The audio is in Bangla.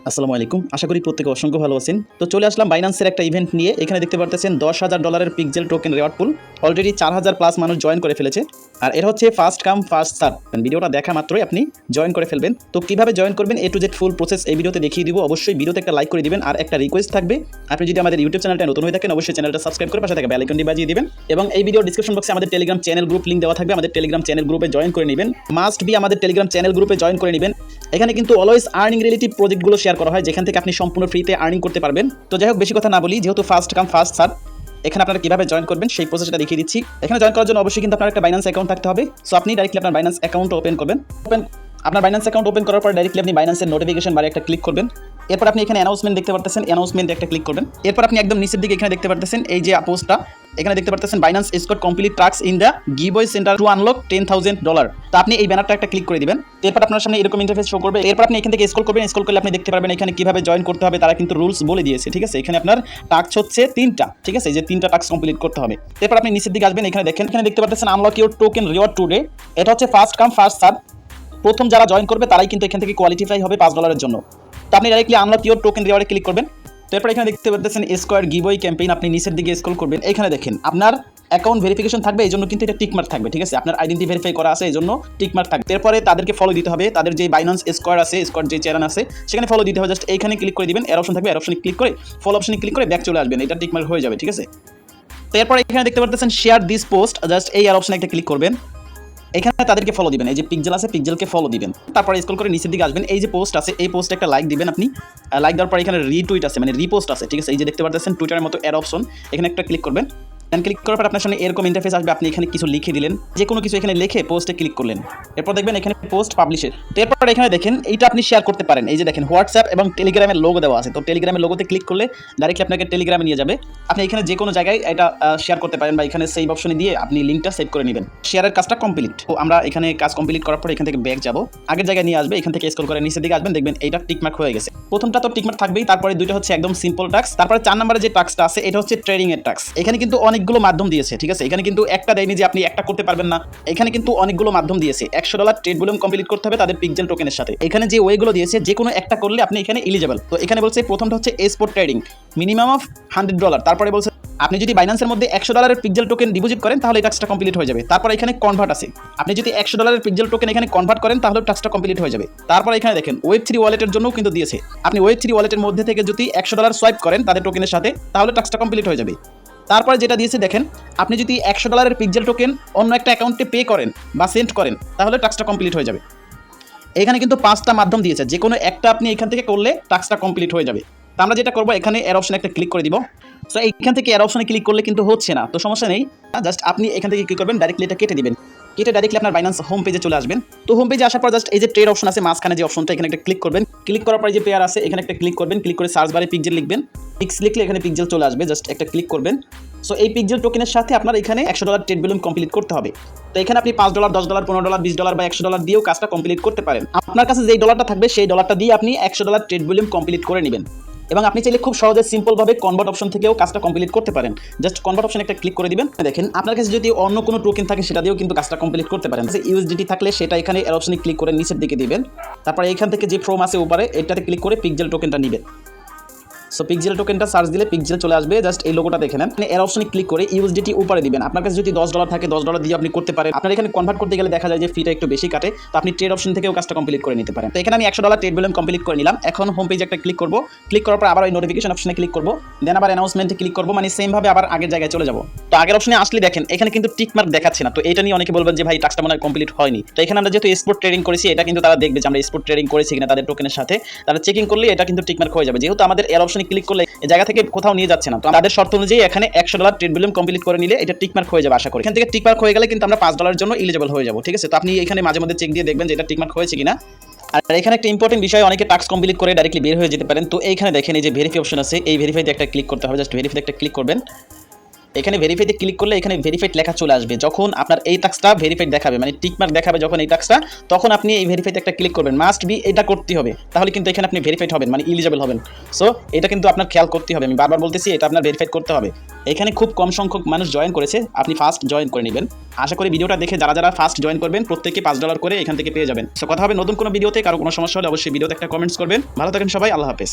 আসসালামু আলাইকুম। আশা করি প্রত্যেকে অসংখ্য ভালো আছেন। তো চলে আসলাম বাইন্যান্সের একটা ইভেন্ট নিয়ে। এখানে দেখতে পারতেছেন $10,000 পিক্সেল টোকেন রিওয়ার্ড পুল। অলরেডি 4000 প্লাস মানুষ জয়েন করে ফেলেছে। আর এটা হচ্ছে ফার্স্ট কাম ফার্স্ট সার্ভ। ভিডিওটা দেখা মাত্রই আপনি জয়েন করে ফেলবেন। তো কিভাবে জয়েন করবেন A to Z full process এই ভিডিওতে দেখিয়ে দিব। অবশ্যই ভিডিওতে একটা লাইক করে দিবেন আর একটা রিকোয়েস্ট থাকবে, আপনি যদি আমাদের ইউটিউব চ্যানেলটা নতুন হয়ে থাকেন অবশ্যই চ্যানেলটা সাবস্ক্রাইব করে পাশে থাকা বেল আইকনটি বাজিয়ে দিবেন। এবং এই ভিডিও ডেসক্রিপশন বক্সে আমাদের টেলিগ্রাম চ্যানেল গ্রুপ লিংক দেওয়া থাকবে। আমাদের টেলিগ্রাম চ্যানেল গ্রুপে জয়েন করে নেবেন। মাস্ট বি আমাদের টেলিগ্রাম চ্যানেল গ্রুপে জয়েন করে নেবেন। এখানে কিন্তু অলওয়েজ আর্নিং রিলেটিভ প্রজেক্টগুলো শেয়ার করা হয়, যেখান থেকে আপনি সম্পূর্ণ ফ্রিতে আর্নিং করতে পারবেন। তো যাই হোক, বেশি কথা না বলি, যেহেতু ফার্স্ট কাম ফার্স্ট সার্ভ, এখানে আপনারা কিভাবে জয়েন করবেন সেই প্রসেসটা দেখিয়ে দিচ্ছি। এখানে জয়েন করার জন্য অবশ্যই কিন্তু আপনার একটা বাইন্যান্স অ্যাকাউন্ট থাকতে হবে। সো আপনি ডাইরেক্টলি আপনার বাইন্যান্স অ্যাকাউন্ট ওপেন করবেন। আপনার বাইন্যান্স অ্যাকাউন্ট ওপেন করার পর ডাইরেক্টলি আপনি বাইন্যান্সের নোটিফিকেশন বারে একটা ক্লিক করবেন। এরপর আপনি এখানে অ্যানাউন্সমেন্ট দেখতে পারতেছেন, অ্যানাউন্সমেন্টে একটা ক্লিক করবেন। এরপর আপনি একদম নিচের দিকে এখানে দেখতে পারতেছেন এই যে পোস্টটা, এখানে দেখতে পারতেছেন Binance Scott complete task in the giveaway centre two unlock $10,000। তো আপনি এই ব্যানারটা একটা ক্লিক করে দিবেন। এরপর আপনার সামনে এরকম ইন্টারফেস শো করবে। এরপর আপনি এখান থেকে স্ক্রল করবেন। স্ক্রল করলে আপনি দেখতে পারবেন এখানে কিভাবে জয়েন করতে হবে। তারা কিন্তু রুলস বলে দিয়েছে, ঠিক আছে। এখানে আপনার টাস্ক হচ্ছে 3টা, ঠিক আছে, এই যে 3টা টাস্ক কমপ্লিট করতে হবে। এরপর আপনি নিচের দিকে আসবেন। এখানে দেখেন, এখানে দেখতে পারতেছেন unlock your token reward today. এটা হচ্ছে ফার্স্ট কাম ফার্স্ট সার্ভ। প্রথম যারা জয়েন করবে তারাই কিন্তু এখান থেকে কোয়ালিফাই হবে $5 জন্য। তো আপনি ডাইরেক্টলি আনলক ইউর টোকেন রিওয়ার্ডে ক্লিক করবেন। তো এরপর এখানে দেখতে পাচ্ছেন স্কোয়ার গিভওয়ে ক্যাম্পেইন। আপনি নিচের দিকে স্ক্রল করবেন। এখানে দেখেন আপনার অ্যাকাউন্ট ভেরিফিকেশন থাকবে, এই জন্য কিন্তু এটা টিকমার্ক থাকবে, ঠিক আছে। আপনার আইডেন্টি ভেরিফাই করা আছে, এই জন্য টিকমার্ক থাকবে। এরপরে তাদেরকে ফলো দিতে হবে। তাদের যে বাইন্যান্স স্কোয়ার আছে, স্কোয়ার যে চ্যানেল আছে সেখানে ফলো দিতে হবে। জাস্ট এইখানে ক্লিক করে দিবেন। এর অপশন থাকবে, এর অপশনে ক্লিক করে ফলো অপশনে ক্লিক করে ব্যাক চলে আসবেন। এটা টিকমার্ক হয়ে যাবে, ঠিক আছে। তো এরপর এখানে দেখতে পাচ্ছেন শেয়ার দিস পোস্ট, জাস্ট এই আর অপশনে একটা ক্লিক করবেন। এখানে তাদেরকে ফলো দিবেন। এই যে পিক্সেল আছে, পিক্সেলকে ফলো দিবেন। তারপরে স্ক্রল করে নিচের দিকে আসবেন। এই যে পোস্ট আছে, এই পোস্টে একটা লাইক দিবেন আপনি। লাইক দেওয়ার পর এখানে রিটুইট আছে, মানে রিপোস্ট আছে, ঠিক আছে। এই যে দেখতে পাচ্ছেন টুইটারের মতো এর অপশন, এখানে একটা ক্লিক করবেন। ক্লিক করার পর আপনার সামনে এরকম ইন্টারফেস আসবে। আপনি এখানে কিছু লিখে দিলেন, যে কোনো কিছু এখানে লিখে পোস্টে ক্লিক করলেন। এরপর দেখবেন এখানে পোস্ট পাবলিশের। তো এরপর এখানে দেখেন এইটা আপনি শেয়ার করতে পারেন। এই যে দেখেন হোয়াটসঅ্যাপ এবং টেলিগ্রামের লোগো দেওয়া আছে। তো টেলিগ্রামের লোগোতে ক্লিক করলে ডাইরেক্টলি আপনাকে টেলিগ্রামে নিয়ে যাবে। আপনি এখানে যে কোনো জায়গায় এটা শেয়ার করতে পারেন, বা এখানে সেভ অপশনে দিয়ে আপনি লিঙ্কটা সেভ করে নেবেন। শেয়ারের কাজটা কমপ্লিট। তো আমরা এখানে কাজ কমপ্লিট করার পর এখান থেকে ব্যাক যাব, আগের জায়গায় নিয়ে আসবে। এখান থেকে স্ক্রল করে নিচের দিকে আসবেন, দেখবেন এইটা টিকমার্ক হয়ে গেছে। প্রথমটা তো টিকমার্ক থাকবেই, তারপরে দুইটা হচ্ছে একদম সিম্পল টাস্ক। তারপরে 4 নম্বরে যে টাস্কটা আছে এটা হচ্ছে ট্রেডিং এর টাস্ক। এখানে কিন্তু অনেকগুলো মাধ্যম দিয়েছে, ঠিক আছে। এখানে কিন্তু একটা দেয়নি যে আপনি একটা করতে পারবেন না। এখানে কিন্তু অনেকগুলো মাধ্যম দিয়েছে। $100 ট্রেড ভলিউম কমপ্লিট করতে হবে তাদের পিক্সেল টোকেনের সাথে। এখানে যে ওয়েগুলো দিয়েছে যে কোনো একটা করলে আপনি এখানে এলিজিবল। তো এখানে বলছে প্রথমটা হচ্ছে স্পট ট্রেডিং, মিনিমাম অফ $100। তারপরে বলছে আপনি যদি বাইন্যান্সের মধ্যে $100 পিক্সেল টোকেন ডিপোজিট করেন তাহলে এই টাস্কটা কমপ্লিট হয়ে যাবে। তারপর এখানে কনভার্ট আছে, আপনি যদি $100 পিক্সেল টোকেন এখানে কনভার্ট করেন তাহলে টাস্কটা কমপ্লিট হয়ে যাবে। তারপর এখানে দেখেন Web3 ওয়ালেটের জন্যও কিন্তু দিয়েছে। আপনি Web3 ওয়ালেটের মধ্যে থেকে যদি $100 সোয়াইপ করেন তাদের টোকেনের সাথে তাহলে টাস্কটা কমপ্লিট হয়ে যাবে। তারপরে যেটা দিয়েছে দেখেন, আপনি যদি $100 পিক্সেল টোকেন অন্য একটা অ্যাকাউন্টে পে করেন বা সেন্ড করেন তাহলে টাস্কটা কমপ্লিট হয়ে যাবে। এখানে কিন্তু 5টা মাধ্যম দিয়েছে, যে কোনো একটা আপনি এখান থেকে করলে টাস্কটা কমপ্লিট হয়ে যাবে। তো আমরা যেটা করবো এখানে এর অপশনে একটা ক্লিক করে দিব। সো এইখান থেকে এর অপশনে ক্লিক করলে কিন্তু হচ্ছে না, তো সমস্যা নেই। জাস্ট আপনি এখান থেকে কী করবেন, ডাইরেক্টলি এটা কেটে দিবেন। কেটে ডাইরেক্টলি আপনার বাইন্যান্স হোম পেজে চলে আসবেন। তো হোম পেজে আসার পর জাস্ট এই যে ট্রেড অপশন আছে মাঝখানে যে অপশনটা, এখানে একটা ক্লিক করবেন। ক্লিক করার পর যে পেয়ার আছে এখানে একটা ক্লিক করবেন। ক্লিক করে সার্চ বারে পিক্সেল লিখবেন। পিক্স লিখলে এখানে পিক্সেল চলে আসবে, জাস্ট একটা ক্লিক করবেন। সো এই পিক্সেল টোকেনের সাথে আপনার এখানে $100 ট্রেড ভলিউম কমপ্লিট করতে হবে। তো এখানে আপনি $5, $10, $15, $20 বা $100 দিয়েও কাজটা কমপ্লিট করতে পারেন। আপনার কাছে যেই ডলারটা থাকবে সেই ডলারটা দিয়ে আপনি $100 ট্রেড ভলিউম কমপ্লিট করে নেবেন। এবং আপনি চাইলে খুব সহজে সিম্পলভাবে কনভার্ট অপশন থেকেও কাজটা কমপ্লিট করতে পারেন। জাস্ট কনভার্ট অপশনে একটা ক্লিক করে দিবেন। দেখেন আপনার কাছে যদি অন্য কোনো টোকেন থাকে সেটা দিয়েও কিন্তু কাজটা কমপ্লিট করতে পারেন। ইউএসডিটি থাকলে সেটা এখানে এর অপশনে ক্লিক করে নিচের দিকে দিবেন। তারপর এখান থেকে যে ফ্রম আছে উপরে এটাতে ক্লিক করে পিক্সেল টোকেনটা নেবেন। সো পিক্সেল টোকেনটা সার্চ দিলে পিক্সেল চলে আসবে। জাস্ট এই লোগোটা দেখে নেন। এর অপশনে ক্লিক করে ইউএসডিটি উপরে দিবেন। আপনার কাছে যদি $10 থাকে $10 দিয়ে আপনি করতে পারেন। আপনার এখানে কনভার্ট করতে গেলে দেখা যায় যে ফিটা একটু বেশি কাটে, তো আপনি ট্রেড অপশন থেকেও কাজটা কমপ্লিট করে নিতে পারেন। তো এখানে আমি $100 ট্রেড ভলিউম কমপ্লিট করে নিলাম। এখন হোম পেজে একটা ক্লিক করব। ক্লিক করার পর আবার ওই নোটিফিকেশন অপশনে ক্লিক করব, দেন আবার অ্যানাউন্সমেন্টে ক্লিক করব, মানে সেম ভাবে আবার আগের জায়গায় চলে যাব। তো আগের অপশনে আসলে দেখেন এখানে কিন্তু টিক মার্ক দেখাচ্ছে না। তো এটা নিয়ে অনেকে বলবেন যে ভাই টাস্কটা মনে হয় কমপ্লিট হয়নি। তো এখানে আমরা যেহেতু স্পট ট্রেডিং করেছি এটা কিন্তু তারা দেখবে যে আমরা স্পট ট্রেডিং করেছি কিনা তাদের টোকেনের সাথে। তারা চেকিং করলে এটা কিন্তু টিক মার্ক হয়ে যাবে। যেহেতু আমাদের এর অপশনে ক্লিক করলে এই জায়গা থেকে কোথাও নিয়ে যাচ্ছে না, তো তাদের শর্ত অনুযায়ী এখানে $100 ট্রেড ভলিউম কমপ্লিট করে নিলে এটা টিকমার্ক হয়ে যাবে আশা করি। এখান থেকে টিকমার্ক হয়ে গেলে কিন্তু আমরা $5 জন্য এলিজিবল হয়ে যাব, ঠিক আছে। তো আপনি এখানে মাঝে মধ্যে চেক দিয়ে দেখবেন যে এটা টিকমার্ক হয়েছে কিনা। আর এখানে একটা ইম্পর্টেন্ট বিষয়, অনেকে টাস্ক কমপ্লিট করে ডাইরেক্টলি বের হয়ে যেতে পারেন। তো এইখানে দেখেন এই যে ভেরিফাই অপশন আছে, এই ভেরিফাইতে একটা ক্লিক করতে হবে। জাস্ট ভেরিফাইতে একটা ক্লিক করবেন। এখানে ভেরিফাইতে ক্লিক করলে এখানে ভেরিফাইড লেখা চলে আসবে। যখন আপনার এই টাস্কটা ভেরিফাইড দেখাবে, মানে টিকমার্ক দেখাবে যখন এই টাস্কটা, তখন আপনি এই ভেরিফাইতে একটা ক্লিক করবেন। মাস্ট বি এটা করতে হবে, তাহলে কিন্তু এখানে আপনি ভেরিফাইড হবেন, মানে এলিজিবল হবেন। সো এটা কিন্তু আপনার খেয়াল করতে হবে, আমি বারবার বলতেছি এটা আপনার ভেরিফাইড করতে হবে। এখানে খুব কম সংখ্যক মানুষ জয়েন করেছে, আপনি ফার্স্ট জয়েন করে নেবেন। আশা করি ভিডিওটা দেখে যারা যারা ফার্স্ট জয়েন করবেন প্রত্যেকে $5 করে এখান থেকে পেয়ে যাবেন। সো কথা হবে নতুন কোনো ভিডিওতে। কারো কোনো সমস্যা হলে অবশ্যই ভিডিওতে একটা কমেন্টস করবেন। ভালো থাকেন সবাই, আল্লাহ হাফেজ।